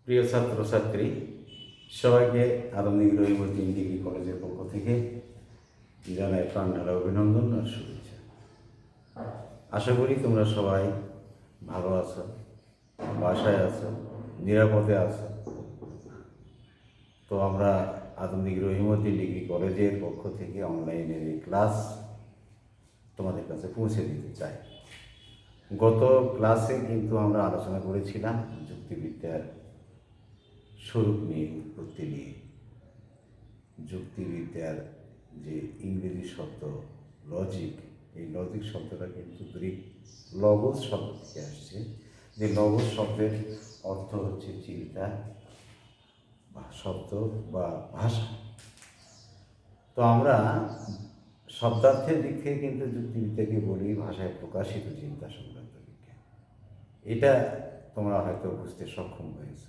প্রিয় ছাত্রছাত্রী, সবাইকে আধুনিক রহিমউদ্দিন ডিগ্রি কলেজের পক্ষ থেকে জানাই প্রাণঢালা অভিনন্দন আর শুভেচ্ছা। আশা করি তোমরা সবাই ভালো আছো, বাসায় আছো, নিরাপদে আছো। তো আমরা আধুনিক রহিমউদ্দিন ডিগ্রি কলেজের পক্ষ থেকে অনলাইনের এই ক্লাস তোমাদের কাছে পৌঁছে দিতে চাই। গত ক্লাসে কিন্তু আমরা আলোচনা করেছিলাম যুক্তিবিদ্যার স্বরূপ নিয়ে, উৎপত্তি নিয়ে। যুক্তিবিদ্যার যে ইংরেজি শব্দ লজিক, এই লজিক শব্দটা কিন্তু গ্রিক লগোস শব্দ থেকে আসছে, যে লগোস শব্দের অর্থ হচ্ছে চিন্তা বা শব্দ বা ভাষা। তো আমরা শব্দার্থের দিক থেকে কিন্তু যুক্তিবিদ্যাকে বলি ভাষায় প্রকাশিত চিন্তা সংক্রান্ত বিজ্ঞান। এটা তোমরা হয়তো বুঝতে সক্ষম হয়েছ।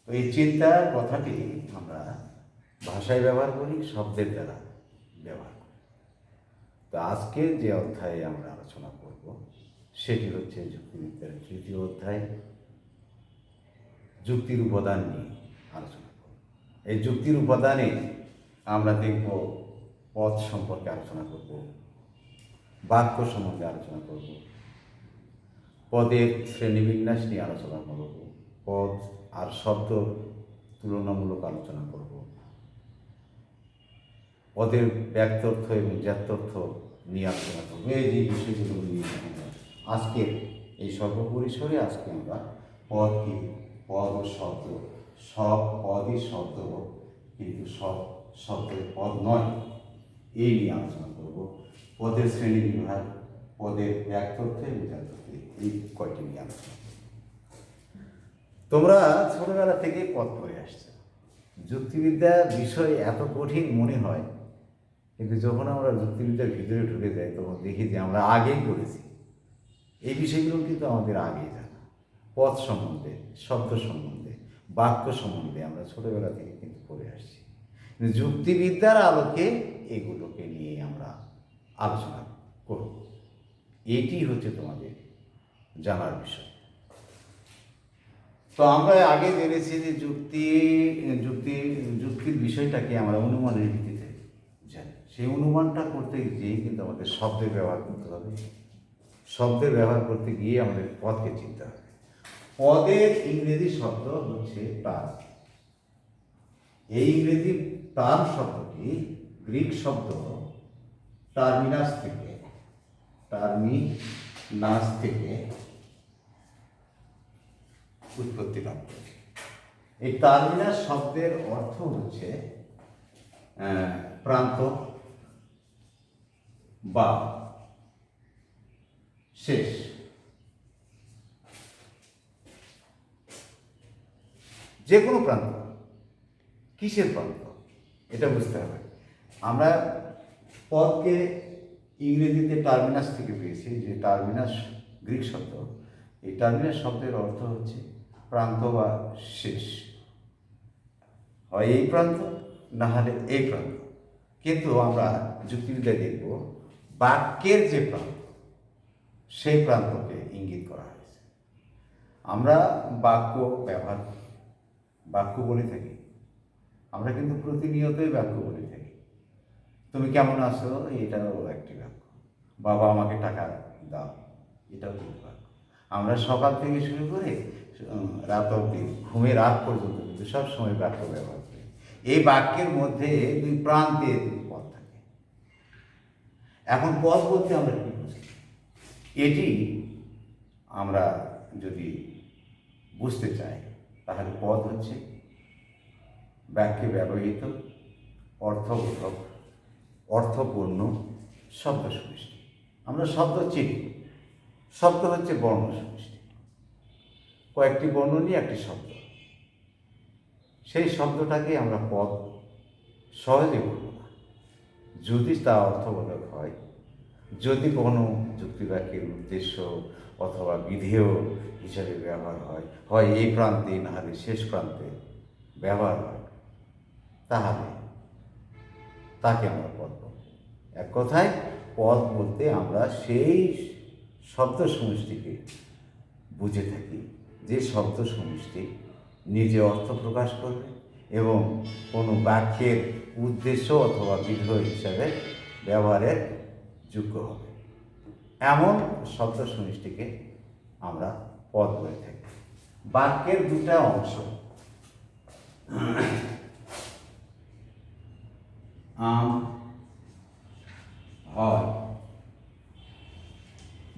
এই চিন্তার কথাটি আমরা ভাষায় ব্যবহার করি, শব্দের দ্বারা ব্যবহার করি। তো আজকে যে অধ্যায়ে আমরা আলোচনা করব সেটি হচ্ছে যুক্তিবিদ্যার তৃতীয় অধ্যায়, যুক্তির উপাদান নিয়ে আলোচনা করব। এই যুক্তির উপাদানে আমরা দেখব পদ সম্পর্কে আলোচনা করব, বাক্য সম্বন্ধে আলোচনা করব, পদের শ্রেণীবিন্যাস নিয়ে আলোচনা করব, পদ আর শব্দ তুলনামূলক আলোচনা করব, পদের ব্যক্তর্থ এবং জ্ঞাত্যর্থ নিয়ে আলোচনা করব। এই যে বিষয়গুলো নিয়ে আজকে এই সর্বপরিসরে আজকে আমরা পদ কি, পদ ও শব্দ, সব পদই শব্দ কিন্তু সব শব্দের পদ নয়, এই নিয়ে আলোচনা করব। পদের শ্রেণী বিভাগ, পদের ব্যক্তর্থ এবং জ্ঞাত্যর্থ, এই কয়টি নিয়ে আলোচনা করব। তোমরা ছোটবেলা থেকে পদ পড়ে আসছো। যুক্তিবিদ্যা বিষয় এত কঠিন মনে হয়, কিন্তু যখন আমরা যুক্তিবিদ্যার ভিতরে ঢুকে যাই তখন দেখি যে আমরা আগেই করেছি। এই বিষয়গুলো কিন্তু আমাদের আগেই জানা। পদ সম্বন্ধে, শব্দ সম্বন্ধে, বাক্য সম্বন্ধে আমরা ছোটবেলা থেকে কিন্তু পড়ে আসছি। কিন্তু যুক্তিবিদ্যার আলোকে এগুলোকে নিয়ে আমরা আলোচনা করব। এটি হচ্ছে তোমাদের জানার বিষয়। তো আমরা আগে জেনেছি যে যুক্তির বিষয়টাকে আমরা অনুমানের ভিত্তিতে জানি। সেই অনুমানটা করতে গিয়ে কিন্তু আমাদের শব্দের ব্যবহার করতে হবে। শব্দের ব্যবহার করতে গিয়ে আমাদের পদকে চিনতে হবে। পদের ইংরেজি শব্দ হচ্ছে টার্ম। এই ইংরেজি টার্ম শব্দটি গ্রিক শব্দ টার্মিনাস থেকে উৎপত্তি লাভ করেছে। এই টার্মিনাস শব্দের অর্থ হচ্ছে প্রান্ত বা শেষ। যে কোনো প্রান্ত, কিসের প্রান্ত এটা বুঝতে হবে। আমরা পদকে ইংরেজিতে টার্মিনাস থেকে পেয়েছি, যে টার্মিনাস গ্রিক শব্দ। এই টার্মিনাস শব্দের অর্থ হচ্ছে প্রান্ত বা শেষ, হয় এই প্রান্ত না হলে এই প্রান্ত। কিন্তু আমরা যুক্তিবিদ্যায় দেখব বাক্যের যে প্রান্ত, সেই প্রান্তকে ইঙ্গিত করা হয়েছে। আমরা বাক্য বলে থাকি, আমরা কিন্তু প্রতিনিয়তই বাক্য বলে থাকি। তুমি কেমন আছো, এটাও একটি বাক্য। বাবা আমাকে টাকা দাও, এটাও কিন্তু বাক্য। আমরা সকাল থেকে শুরু করে রাত অবধি, ঘুমের রাত পর্যন্ত কিন্তু সবসময় বাক্য ব্যবহার করি। এই বাক্যের মধ্যে দুই প্রান্তে দুই পদ থাকে। এখন পদ বলতে আমরা কি বুঝি, এটি আমরা যদি বুঝতে চাই তাহলে পদ হচ্ছে বাক্যে ব্যবহৃত অর্থবোধক, অর্থপূর্ণ শব্দ সমষ্টি। আমরা শব্দ চিনি, শব্দ হচ্ছে বর্ণ সমষ্টি, কয়েকটি বর্ণ নিয়ে একটি শব্দ। সেই শব্দটাকে আমরা পদ সহজে বলব না যদি তা অর্থবোধক হয়, যদি কোনো যুক্তিবাক্যের উদ্দেশ্য অথবা বিধেয় হিসাবে ব্যবহার হয় এই প্রান্তে না হলে শেষ প্রান্তে ব্যবহার হয়, তাহলে তাকে আমরা পদ বলব। এক কথায় পদ বলতে আমরা সেই শব্দ সমষ্টিকে বুঝে থাকি যে শব্দ সমষ্টি নিজে অর্থ প্রকাশ করবে এবং কোনো বাক্যের উদ্দেশ্য অথবা বিধেয় হিসাবে ব্যবহারের যোগ্য হবে, এমন শব্দ সমষ্টিকে আমরা পদ বলে থাকি। বাক্যের দুটা অংশ, আম হয়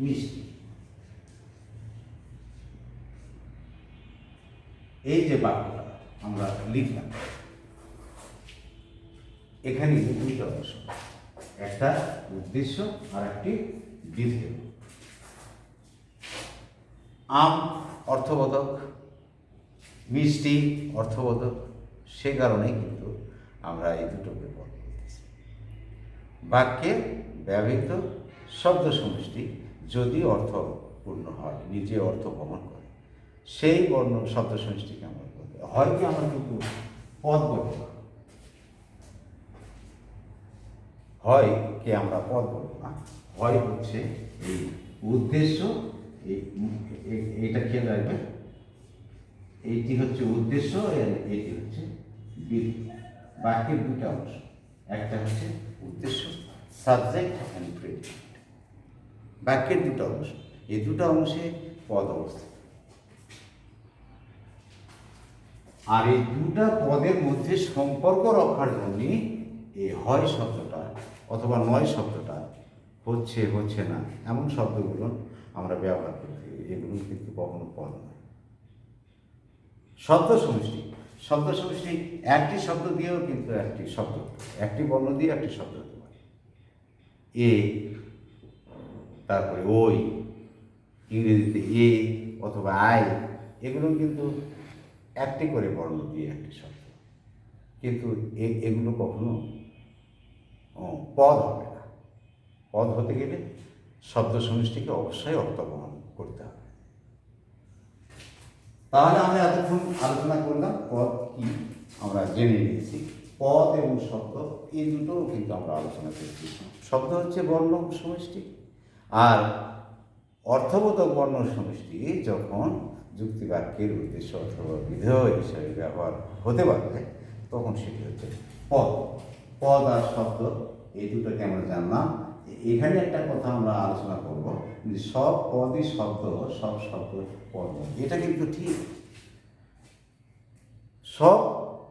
মিষ্টি, এই যে বাক্যটা আমরা লিখলাম, এখানে দুইটা অংশ, একটা উদ্দেশ্য আর একটি বিধেয়। আম অর্থবোধক, মিষ্টি অর্থবোধক, সে কারণেই কিন্তু আমরা এই দুটোকে পদ বলতেছি। বাক্যে ব্যবহৃত শব্দ সমষ্টি যদি অর্থপূর্ণ হয়, নিজে অর্থ বহন করে, সেই বর্ণ শব্দ সমষ্টিকে আমরা বলতে হয়তো আমরা কিন্তু পদ বলবো না, হয় কে আমরা পদ বলবো না, হয় হচ্ছে এই উদ্দেশ্য, এইটা খেয়াল রাখবে, এইটি হচ্ছে উদ্দেশ্য, এইটি হচ্ছে বিধেয়। বাক্যের দুটা অংশ, একটা হচ্ছে উদ্দেশ্য, সাবজেক্ট অ্যান্ড প্রেডিকেট। বাক্যের দুটো অংশ, এই দুটো অংশে পদ অবস্থিত। আর এই দুটা পদের মধ্যে সম্পর্ক রক্ষার জন্যে এই হয় শব্দটা অথবা নয় শব্দটা, হচ্ছে হচ্ছে না, এমন শব্দগুলো আমরা ব্যবহার করি। এগুলো কিন্তু কখনো পদ নয়। শব্দ সমষ্টি, শব্দ সমষ্টি একটি শব্দ দিয়েও কিন্তু একটি শব্দ, একটি বর্ণ দিয়ে একটি শব্দ হতে পারে। এ, তারপরে ওই, ইংরেজিতে এ অথবা আই, এগুলো কিন্তু একটি করে বর্ণ দিয়ে একটি শব্দ, কিন্তু এগুলো কখনো পদ হবে না। পদ হতে গেলে শব্দ সমষ্টিকে অবশ্যই অর্থ বহন করতে হবে। তাহলে আমরা এতক্ষণ আলোচনা করলাম পদ কি, আমরা জেনে নিয়েছি। পদ এবং শব্দ এই দুটোও কিন্তু আমরা আলোচনা করেছি। শব্দ হচ্ছে বর্ণ সমষ্টি, আর অর্থবোধক বর্ণ সমষ্টি যখন যুক্তিবাক্যের উদ্দেশ্য অথবা বিধেয় হিসাবে ব্যবহার হতে পারবে, তখন সেটি হচ্ছে পদ। পদ আর শব্দ এই দুটোকে আমরা জানলাম। এখানে একটা কথা আমরা আলোচনা করব যে সব পদই শব্দ, সব শব্দ পদ, এটা কিন্তু ঠিক। সব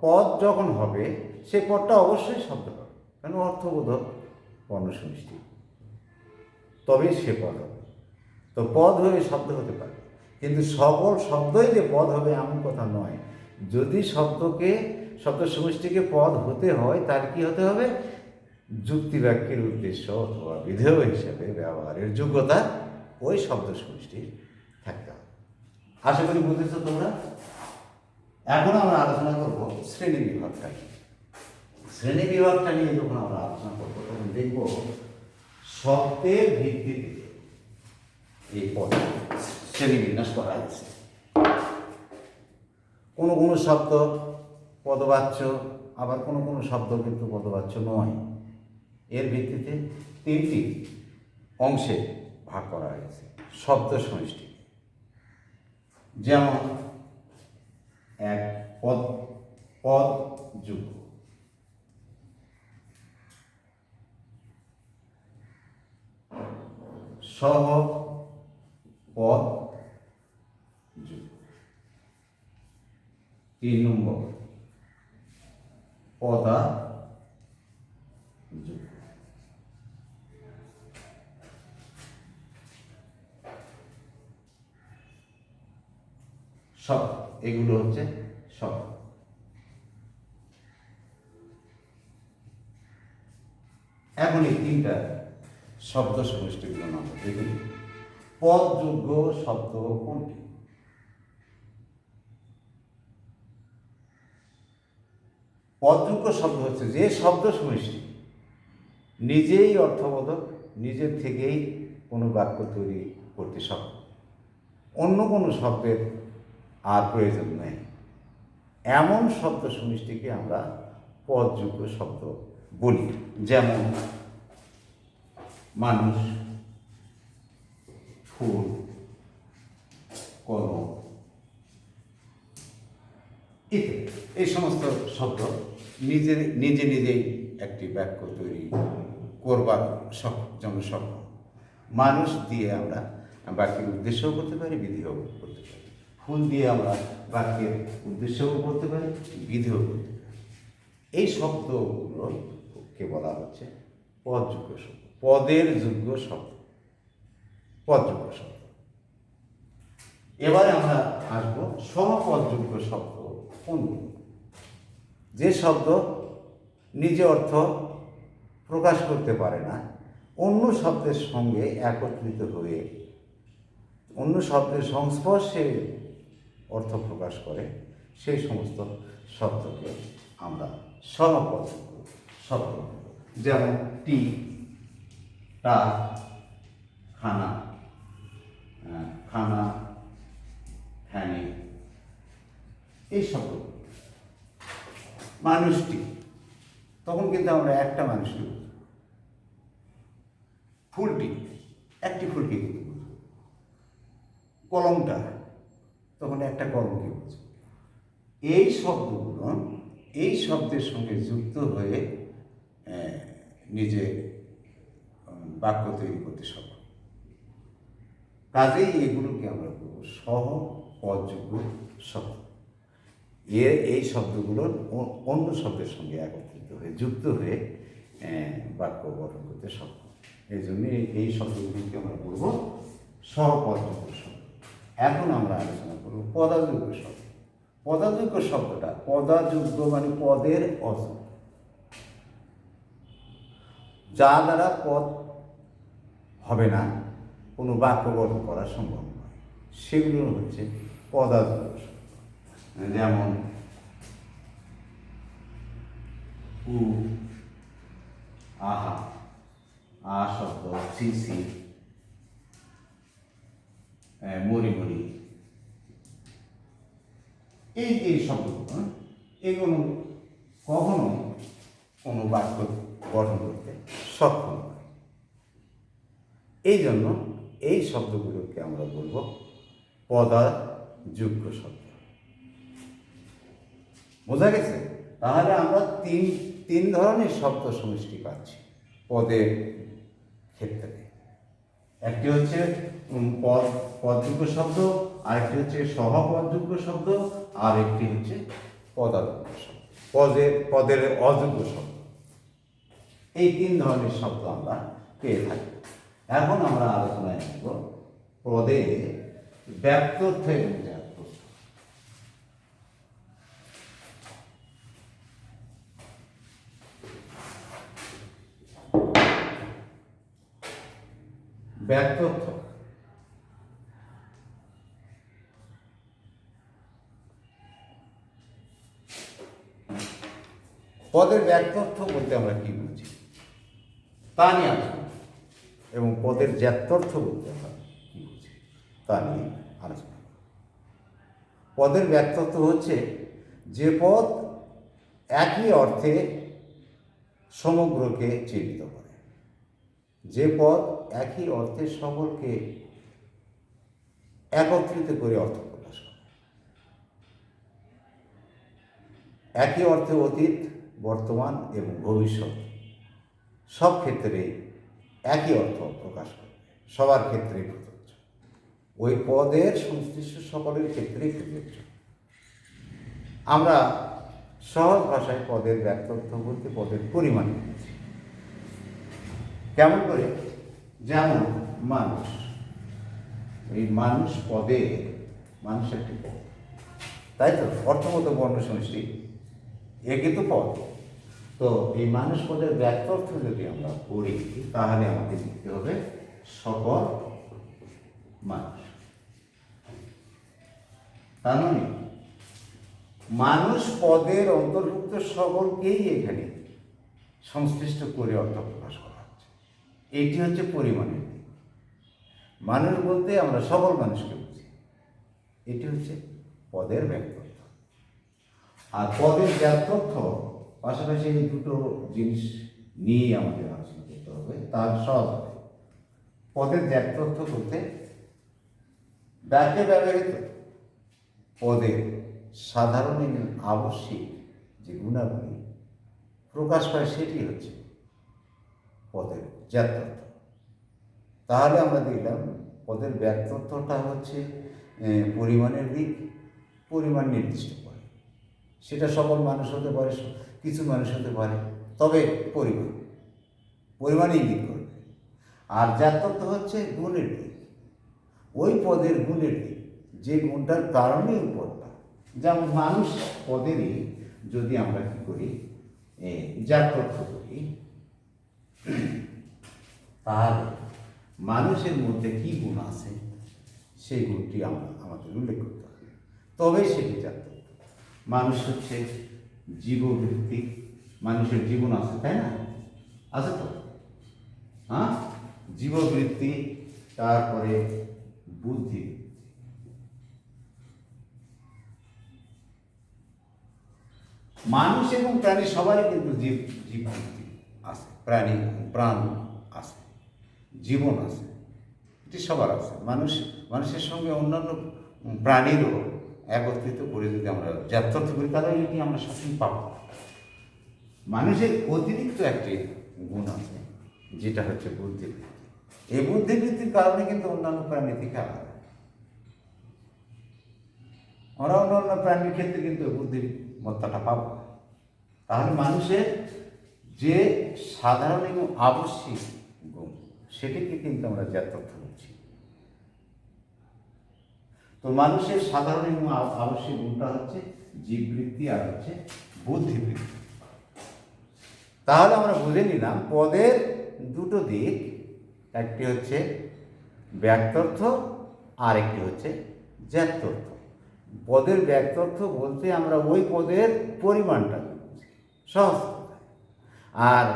পদ যখন হবে, সে পদটা অবশ্যই শব্দ হবে, কারণ অর্থবোধক বর্ণ সমষ্টি, তবেই সে পদ হবে। তো পদ হয়ে শব্দ হতে পারে, কিন্তু সকল শব্দই যে পদ হবে এমন কথা নয়। যদি শব্দ সমষ্টিকে পদ হতে হয়, তার কি হতে হবে? যুক্তিবাক্যের উদ্দেশ্য অথবা বিধেয় হিসাবে ব্যবহারের যোগ্যতা ওই শব্দ সমষ্টির থাকতে হবে। আশা করি বুঝেছ তোমরা। এখন আমরা আলোচনা করব শ্রেণী বিভাগটা কি। শ্রেণী বিভাগটা নিয়ে যখন আমরা আলোচনা করবো, তখন দেখব শব্দের ভিত্তিতে এই পদ শ্রেণীবিন্যাস করা হয়েছে। কোনো কোনো শব্দ পদবাচ্য, আবার কোনো কোনো শব্দ কিন্তু পদবাচ্য নয়। এর ভিত্তিতে তিনটি অংশে ভাগ করা হয়েছে শব্দ সমষ্টি। যেমন এক, পদ যুগ্ম, সহ পদ যুগ্ম, 3 নম্বর পদা যুগ্ম। সব এগুলো হচ্ছে সব। এখন এই তিনটা শব্দ সমষ্টিগুলো নাম দেখুন। পদযোগ্য শব্দ কোনটি? পদযোগ্য শব্দ হচ্ছে যে শব্দ সমষ্টি নিজেই অর্থবোধক, নিজের থেকেই কোনো বাক্য তৈরি করতে সক্ষম, অন্য কোনো শব্দের আর প্রয়োজন নেই, এমন শব্দ সমষ্টিকে আমরা পদযোগ্য শব্দ বলি। যেমন মানুষ, ফুল, কলম, ইত্যাদি এই সমস্ত শব্দ নিজে নিজে নিজেই একটি বাক্য তৈরি করবার জন্য সক্ষম। মানুষ দিয়ে আমরা বাক্যের উদ্দেশ্যও করতে পারি, বিধিও করতে পারি। ফুল দিয়ে আমরা বাক্যের উদ্দেশ্যও করতে পারি, বিধিও করতে পারি। এই শব্দগুলোকে বলা হচ্ছে পদযোগ্য শব্দ, পদের যোগ্য শব্দ, পদযোগ্য শব্দ। এবারে আমরা আসবো সহপদযোগ্য শব্দ কোনগুলো? যে শব্দ নিজে অর্থ প্রকাশ করতে পারে না, অন্য শব্দের সঙ্গে একত্রিত হয়ে অন্য শব্দের সংস্পর্শে অর্থ প্রকাশ করে, সেই সমস্ত শব্দকে আমরা সহপদযোগ্য শব্দ। যেমন টি, টা, খানা, খানা, ফ্যানি, এই শব্দ। মানুষটি, তখন কিন্তু আমরা একটা মানুষকে বুঝি। ফুলটি, একটি ফুলকে বুঝি। কলমটা, তখন একটা কলমকে বুঝি। এই শব্দগুলো এই শব্দের সঙ্গে যুক্ত হয়ে নিজে বাক্য তৈরি করতে সক্ষম। কাজেই এগুলোকে আমরা বলব সহপদযোগ্য শব্দ। এই শব্দগুলো অন্য শব্দের সঙ্গে একত্রিত হয়ে যুক্ত হয়ে বাক্য গঠন করতে সক্ষম। এই জন্য এই শব্দগুলিকে আমরা বলব সহপদযোগ্য শব্দ। এখন আমরা আলোচনা করব পদাযোগ্য শব্দ। পদাযোগ্য শব্দটা, পদাযোগ্য মানে পদের অযোগ্য, যা দ্বারা পদ হবে না, কোনো বাক্য গঠন করা সম্ভব নয়, সেগুলো হচ্ছে পদাযোগ্য শব্দ। যেমন উ, আহা, আ শব্দ, সি, মরি, এই যে শব্দগুলো, এগুলো কখনো কোনো বাক্য গঠন করতে সক্ষম নয়। এই জন্য এই শব্দগুলোকে আমরা বলব পদাযোগ্য শব্দ। বোঝা গেছে? তাহলে আমরা তিন ধরনের শব্দ সমষ্টি পাচ্ছি পদের ক্ষেত্রে। একটি হচ্ছে পদযোগ্য শব্দ, আরেকটি হচ্ছে সহপদযোগ্য শব্দ, আর একটি হচ্ছে পদাযোগ্য শব্দ, পদের অযোগ্য শব্দ। এই তিন ধরনের শব্দ আমরা পেয়ে থাকি। এখন আমরা আলোচনায় আসব পদে ব্যক্তর্থ এবং জ্ঞাতর্থ। ব্যক্তর্থ পদের ব্যক্তর্থ বলতে আমরা কি বুঝি তা নিয়ে আলোচনা, এবং পদের জ্ঞাতর্থ বলতে আমরা কি বুঝি তা নিয়ে আলোচনা। পদের ব্যক্তর্থ হচ্ছে যে পদ একই অর্থে সমগ্রকে চিহ্নিত করে, যে পদ একই অর্থে সকলকে একত্রিত করে অর্থ প্রকাশ করে, একই অর্থে অতীত, বর্তমান এবং ভবিষ্যৎ সব ক্ষেত্রে একই অর্থ প্রকাশ করে, সবার ক্ষেত্রেই প্রযোজ্য, ওই পদের সংশ্লিষ্ট সকলের ক্ষেত্রেই প্রযোজ্য। আমরা সহজ ভাষায় পদের ব্যক্তর্থ বলতে পদের পরিমাণ বুঝি। কেমন করে? যেমন মানুষ, এই মানুষ পদে, মানুষ একটি পদ, তাই তো, অর্থগত বর্ণ সমষ্টি, একে তো পদ। তো এই মানুষ পদের ব্যক্তর্থ যদি আমরা পড়ি, তাহলে আমাকে লিখতে হবে সকল মানুষ। তার মানে মানুষ পদের অন্তর্ভুক্ত সকলকেই এখানে সংশ্লিষ্ট করে অর্থ প্রকাশ করা হচ্ছে। এটি হচ্ছে পরিমাণের দিক। মানুষ বলতে আমরা সকল মানুষকে বুঝি, এটি হচ্ছে পদের ব্যক্তর্থ। আর পদের ব্যক্তর্থ পাশাপাশি এই দুটো জিনিস নিয়ে আমাদের আলোচনা করতে হবে, তার সহজ হবে। পদের ব্যক্তর্থ বলতে বাক্যে ব্যবহৃত পদের সাধারণ এবং আবশ্যিক যে গুণাবলী প্রকাশ পায় সেটি হচ্ছে পদের জ্ঞাতত্ব। তাহলে আমরা দেখলাম পদের ব্যাক্তত্বটা হচ্ছে পরিমাণের দিক, পরিমাণ নির্দিষ্ট করে। সেটা সকল মানুষ হতে পারে, কিছু মানুষ হতে পারে, তবে পরিমাণ ইঙ্গিত করবে। আর জ্ঞাতত্ব হচ্ছে গুণের দিক, ওই পদের গুণের দিক, যে গুণটার কারণে ওই পদটা। যেমন মানুষ পদেরই যদি আমরা কী করি, জ্ঞাতত্ব করি, তাহলে মানুষের মধ্যে কী গুণ আছে সেই গুণটি আমাদের উল্লেখ করতে হবে, তবেই সেটি জ্ঞাতত্ব। মানুষ হচ্ছে জীবভিত্তিক, মানুষের জীবন আছে, তাই না? আছে তো, হ্যাঁ, জীববৃত্তি, তারপরে বুদ্ধি। মানুষ এবং প্রাণী সবারই কিন্তু জীববৃত্তি আছে, প্রাণ আছে, জীবন আছে, এটি সবার আছে। মানুষের সঙ্গে অন্যান্য প্রাণীরও একত্রিত করে যদি আমরা জ্ঞাতত্ব করি, তাহলে এটি আমরা সবসময় পাব। মানুষের অতিরিক্ত একটি গুণ আছে, যেটা হচ্ছে বুদ্ধিবৃত্তি। এই বুদ্ধিবৃত্তির কারণে কিন্তু অন্যান্য প্রাণী থেকে আলাদা। আমরা অন্যান্য প্রাণীর ক্ষেত্রে কিন্তু বুদ্ধিমত্তাটা পাব। তাহলে মানুষের যে সাধারণ এবং আবশ্যিক গুণ, সেটিকে কিন্তু আমরা জ্ঞাতত্ব বলছি। তো মানুষের সাধারণ এবং আবশ্যিক গুণটা হচ্ছে জীববৃত্তি আর হচ্ছে বুদ্ধিবৃত্তি। তাহলে আমরা বুঝে নিলাম পদের দুটো দিক, একটি হচ্ছে ব্যাক্তর্থ আর একটি হচ্ছে জ্ঞাতর্থ। পদের ব্যাক্তর্থ বলতে আমরা ওই পদের পরিমাণটা বুঝি সহজ কথায়, আর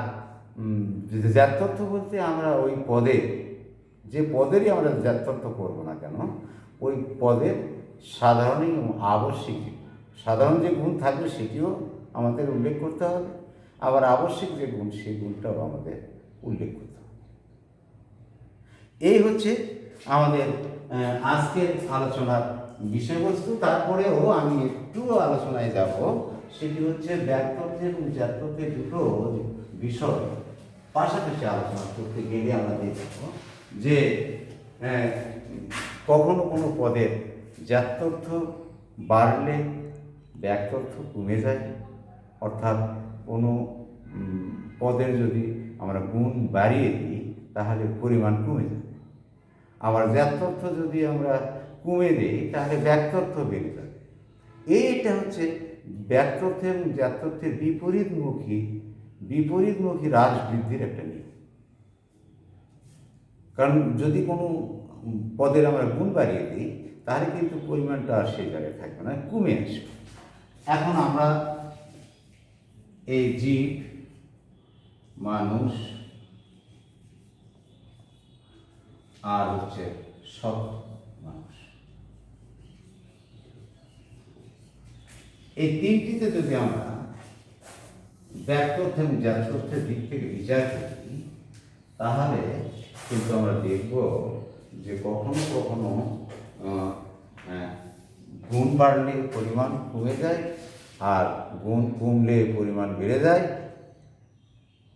জ্ঞাতর্থ বলতে আমরা ওই পদের, যে পদেরই আমরা জ্ঞাতর্থ করবো না কেন, ওই পদের সাধারণ এবং আবশ্যিক সাধারণ যে গুণ থাকবে সেটিও আমাদের উল্লেখ করতে হবে, আবার আবশ্যিক যে গুণ সেই গুণটাও আমাদের উল্লেখ করতে হবে। এই হচ্ছে আমাদের আজকের আলোচনার বিষয়বস্তু। তারপরেও আমি একটু আলোচনায় যাব, সেটি হচ্ছে ব্যাক্তর্থ এবং জ্ঞাতর্থের দুটো বিষয় পাশাপাশি আলোচনা করতে গেলে আমরা দেখব যে কখনো কোনো পদের জ্ঞাতর্থ বাড়লে ব্যাক্তর্থ কমে যায়, অর্থাৎ কোনো পদের যদি আমরা গুণ বাড়িয়ে দিই তাহলে পরিমাণ কমে যায়। আবার জ্ঞাতর্থ যদি আমরা কমে দিই তাহলে ব্যাক্তর্থ বেড়ে যাবে। এইটা হচ্ছে ব্যাক্তর্থ এবং জ্ঞাতর্থের বিপরীতমুখী হ্রাস বৃদ্ধির একটা নিয়ম। কারণ যদি কোনো পদের আমরা গুণ বাড়িয়ে দিই তাহলে কিন্তু পরিমাণটা আর সেই জায়গায় থাকবে না, কমে আসবে। এখন আমরা এই জীব, মানুষ আর হচ্ছে সব মানুষ, এই তিনটিতে যদি আমরা ব্যাক্তর্থ এবং জ্ঞাতর্থের দিক থেকে বিচার করি তাহলে কিন্তু আমরা দেখব যে কখনো কখনো গুণ বাড়লে পরিমাণ কমে যায়, আর গুণ কমলে পরিমাণ বেড়ে যায়।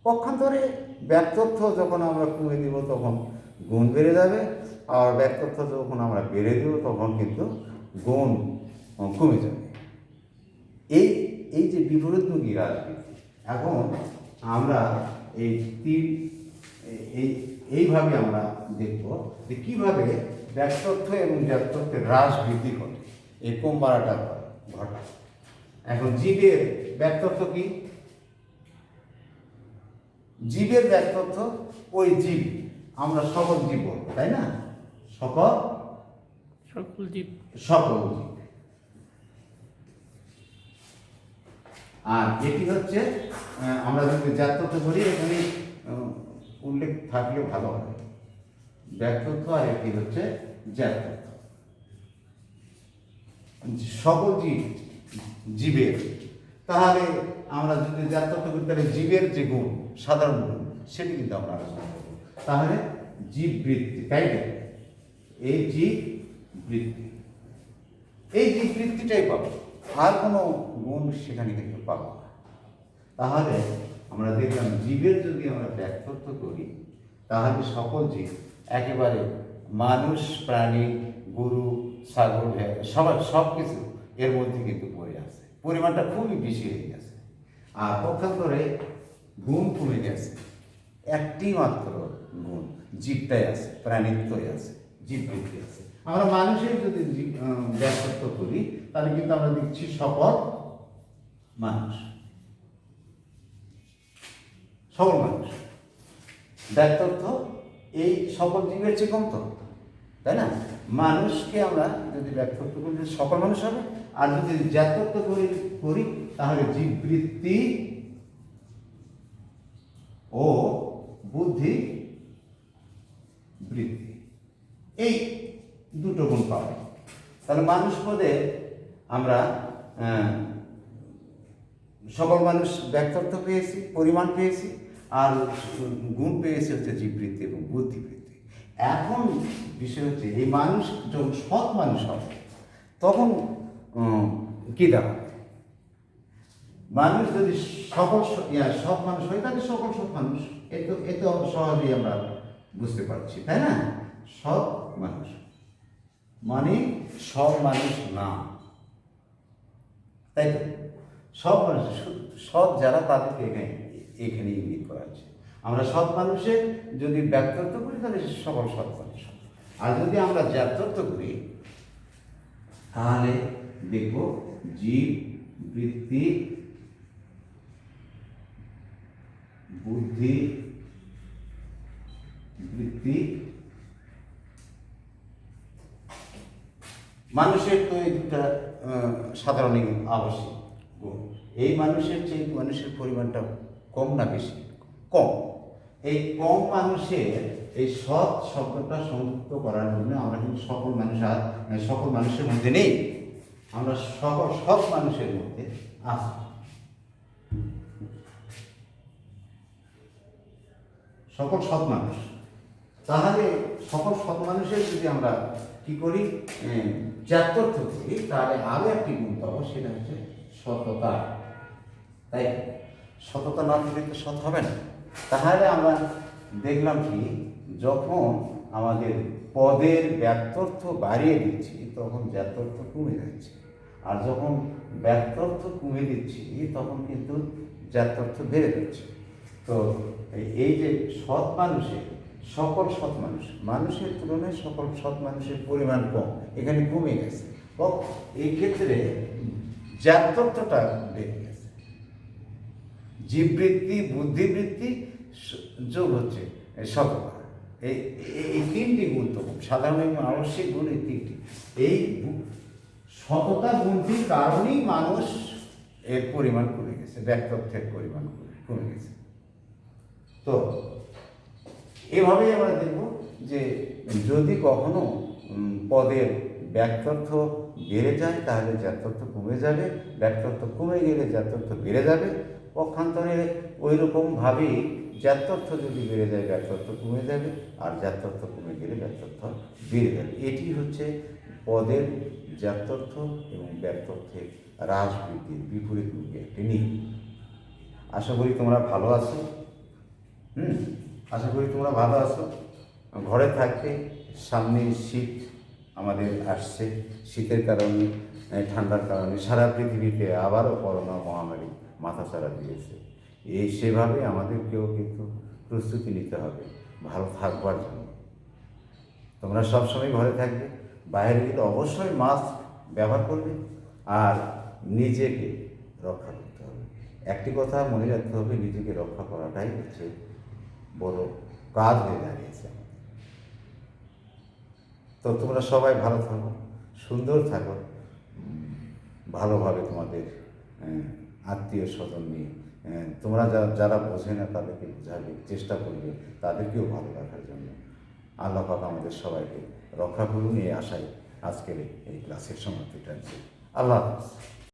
পক্ষান্তরে ব্যাক্তর্থ যখন আমরা কমে দিব তখন গুণ বেড়ে যাবে, আর ব্যাক্তর্থ যখন আমরা বেড়ে দেব তখন কিন্তু গুণ কমে যাবে। এই যে বিপরীতমুখী রাজনীতি, এখন আমরা এইভাবে আমরা দেখব যে কীভাবে ব্যাক্তর্থ এবং জ্ঞাতর্থের হ্রাস বৃদ্ধি ঘটে, এই কম বাড়াটা ঘটে। এখন জীবের ব্যাক্তর্থ কি? জীবের ব্যাক্তর্থ ওই জীব, আমরা সকল জীব বলবো, তাই না? সকল জীব। আর এটি হচ্ছে আমরা যদি জ্ঞাতর্থ করি, এখানে উল্লেখ থাকলে ভালো হয়, ব্যাক্তর্থ, আর এটি হচ্ছে জ্ঞাতর্থ। সকল জীবের, তাহলে আমরা যদি জ্ঞাতর্থ করি তাহলে জীবের যে গুণ, সাধারণ গুণ, সেটি কিন্তু আমরা আলোচনা করব। তাহলে জীব বৃত্তি, তাই না? এই জীব বৃত্তিটাই পাবো। আর কোনো গুণ সেখানে কিন্তু পাবো না। তাহলে আমরা দেখলাম জীবের যদি আমরা ব্যক্তিত্ব করি তাহলে সকল জীব একেবারে মানুষ, প্রাণী, গরু, ছাগল, ভেড়া সব কিছু এর মধ্যে কিন্তু পড়ে আছে, পরিমাণটা খুবই বেশি হয়ে গেছে। আর পক্ষান্তরে গুণ কমে গেছে, একটি মাত্র গুণ জীবটাই আছে, প্রাণীত্বই আছে, জীববৃত্তি আছে। আমরা মানুষের যদি ব্যক্তিত্ব করি তাহলে কিন্তু আমরা দেখছি সকল মানুষ, সকল মানুষ ব্যক্তিত্ব এই সকল জীবের চেয়ে কম তো, তাই না? মানুষকে আমরা যদি ব্যক্তিত্ব করি সকল মানুষ হবে, আর যদি জাতত্ব করি তাহলে জীববৃত্তি ও বুদ্ধি বৃত্তি এই দুটো গুণ পাবে। তাহলে মানুষ পদে আমরা সকল মানুষ ব্যক্তিত্ব পেয়েছি, পরিমাণ পেয়েছি, আর গুণ পেয়েছি হচ্ছে জীববৃত্তি এবং বুদ্ধিবৃত্তি। এখন বিষয় হচ্ছে এই মানুষ যখন সৎ মানুষ হবে তখন কি দাঁড়াবে? মানুষ যদি সকল সৎ মানুষ হয় তাহলে সকল সৎ মানুষ, এ তো সহজেই আমরা বুঝতে পারছি, তাই না? সৎ মানুষ মানে সব মানুষ না, তাই তো? সব মানুষ সৎ যারা তাদেরকে এখানে ইঙ্গিত করা হচ্ছে। আমরা সৎ মানুষের যদি ব্যক্তিত্ব করি তাহলে সকল সৎ মানুষ, আর যদি আমরা জাতত্ব করি তাহলে দেখব জীব, বৃত্তি, বুদ্ধি বৃত্তি, মানুষের তো এই দুটা সাধারণ আবশ্যিক গুণ। এই মানুষের চেয়ে মানুষের পরিমাণটা কম না বেশি? কম। এই কম মানুষের এই সৎ শব্দটা সংযুক্ত করার জন্য আমরা কিন্তু সকল মানুষের মধ্যে নেই, আমরা সকল সৎ মানুষের মধ্যে আছি। সকল সৎ মানুষ, তাহলে সকল সৎ মানুষের যদি আমরা কি করি জাতত্ব করি তাহলে আরো একটি গুণ পাবো, সেটা হচ্ছে সততা। তাই সততা না থাকলে তো সৎ হবে না। তাহলে আমরা দেখলাম কি, যখন আমাদের পদের ব্যত্যর্থ বাড়িয়ে দিচ্ছি তখন জাতত্ব কমে যাচ্ছে, আর যখন ব্যত্যর্থ কমে দিচ্ছি তখন কিন্তু জাতত্ব বেড়ে যাচ্ছে। তো এই যে সৎ মানুষের সকল সৎ মানুষের তুলনায় সকল সৎ মানুষের পরিমাণ কম, এখানে কমে গেছে। এই ক্ষেত্রে জাতত্বটা বেড়ে গেছে। জীববৃত্তি, বুদ্ধিবৃত্তি যোগ হচ্ছে সততা, এই তিনটি গুরুত্বপূর্ণ সাধারণ এবং আবশ্যিক গুণ, এই তিনটি। এই সততা গুণটির কারণেই মানুষ এর পরিমাণ কমে গেছে, ব্যক্তিত্বের পরিমাণ কমে গেছে। তো এভাবেই আমরা দেখব যে যদি কখনো পদের ব্যক্তিত্ব বেড়ে যায় তাহলে জাতত্ব কমে যাবে, ব্যক্তিত্ব কমে গেলে জাতত্ব বেড়ে যাবে। পক্ষান্তরে ওই রকমভাবেই জাতত্ব যদি বেড়ে যায় ব্যক্তিত্ব কমে যাবে, আর জাতত্ব কমে গেলে ব্যক্তিত্ব বেড়ে যাবে। এটি হচ্ছে পদের জাতত্ব এবং ব্যক্তিত্বের হ্রাস বৃদ্ধির বিপরীতমুখী একটি নিয়ম। আশা করি তোমরা ভালো আছো। আশা করি তোমরা ভালো আছো। ঘরে থাকবে, সামনে শীত আমাদের আসছে, শীতের কারণে, ঠান্ডার কারণে সারা পৃথিবীতে আবারও করোনা মহামারী মাথাচাড়া দিয়েছে। সেভাবে আমাদেরকেও কিন্তু প্রস্তুতি নিতে হবে ভালো থাকবার জন্য। তোমরা সবসময় ঘরে থাকবে, বাইরে গেলে অবশ্যই মাস্ক ব্যবহার করবে, আর নিজেকে রক্ষা করতে হবে। একটি কথা মনে রাখতে হবে, নিজেকে রক্ষা করাটাই হচ্ছে বড় কাজ হয়ে দাঁড়িয়েছে। তো তোমরা সবাই ভালো থাকো, সুন্দর থাকো, ভালোভাবে তোমাদের আত্মীয় স্বজন নিয়ে তোমরা যারা বোঝে না তাদেরকে বোঝাবে, চেষ্টা করবে তাদেরকেও ভালো রাখার জন্য। আল্লাহ পাক আমাদের সবাইকে রক্ষা করুন, এই আশায় আজকের এই ক্লাসের সমাপ্তি টানছি। আল্লাহ হাফেজ।